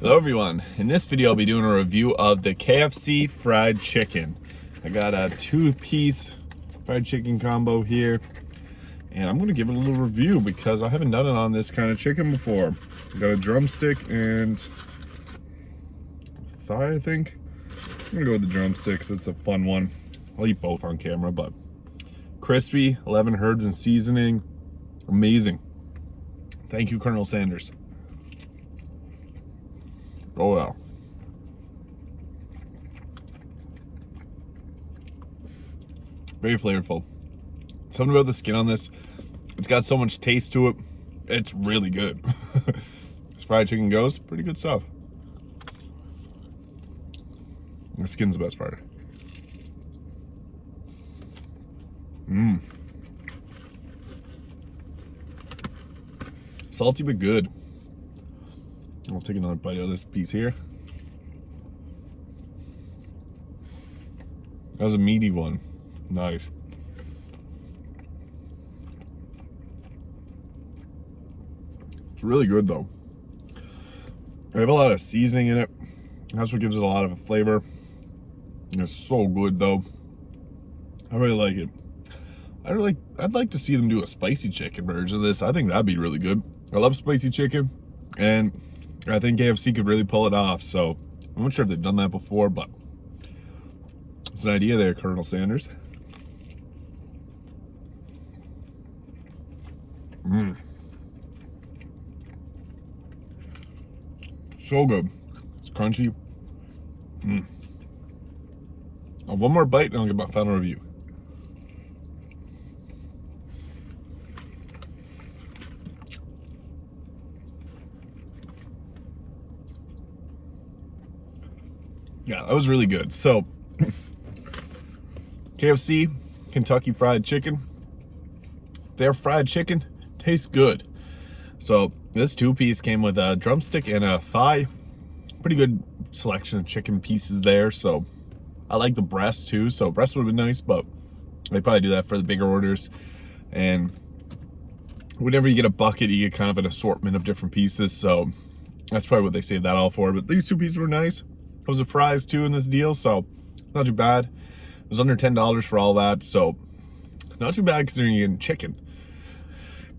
Hello everyone, in this video I'll be doing a review of the KFC Fried Chicken. I got a 2-piece fried chicken combo here, and I'm going to give it a little review because I haven't done it on this kind of chicken before. I got a drumstick and thigh, I think. I'm going to go with the drumsticks, it's a fun one. I'll eat both on camera, but crispy, 11 herbs and seasoning, amazing. Thank you, Colonel Sanders. Oh yeah. Very flavorful. Something about the skin on this, it's got so much taste to it. It's really good. As fried chicken goes, pretty good stuff. The skin's the best part. Salty but good. I'll take another bite of this piece here. That was a meaty one. Nice. It's really good though. I have a lot of seasoning in it. That's what gives it a lot of a flavor. It's so good though. I really like it. I'd like to see them do a spicy chicken version of this. I think that'd be really good. I love spicy chicken, and I think KFC could really pull it off. So I'm not sure if they've done that before, but it's an idea there, Colonel Sanders. So good. It's crunchy. I'll have one more bite and I'll get my final review. Yeah, that was really good. So, KFC, Kentucky Fried Chicken. Their fried chicken tastes good. So, this 2-piece came with a drumstick and a thigh. Pretty good selection of chicken pieces there. So, I like the breast too. So, breast would have been nice, but they probably do that for the bigger orders. And whenever you get a bucket, you get kind of an assortment of different pieces. So, that's probably what they saved that all for. But these 2 pieces were nice. Those are fries too in this deal, so not too bad. It was under $10 for all that, so not too bad considering you're getting chicken.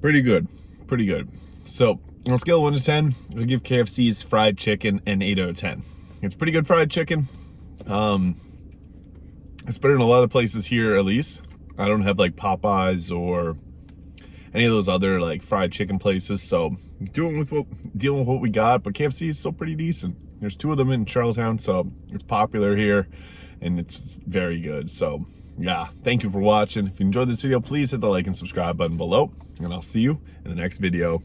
Pretty good, pretty good. So on a scale of 1 to 10, I'll give KFC's fried chicken an 8 out of 10. It's pretty good fried chicken. It's better than a lot of places here, at least. I don't have like Popeyes or any of those other like fried chicken places, so dealing with what we got. But KFC is still pretty decent. There's 2 of them in Charlottetown, so it's popular here and it's very good. So yeah, thank you for watching. If you enjoyed this video, please hit the like and subscribe button below, and I'll see you in the next video.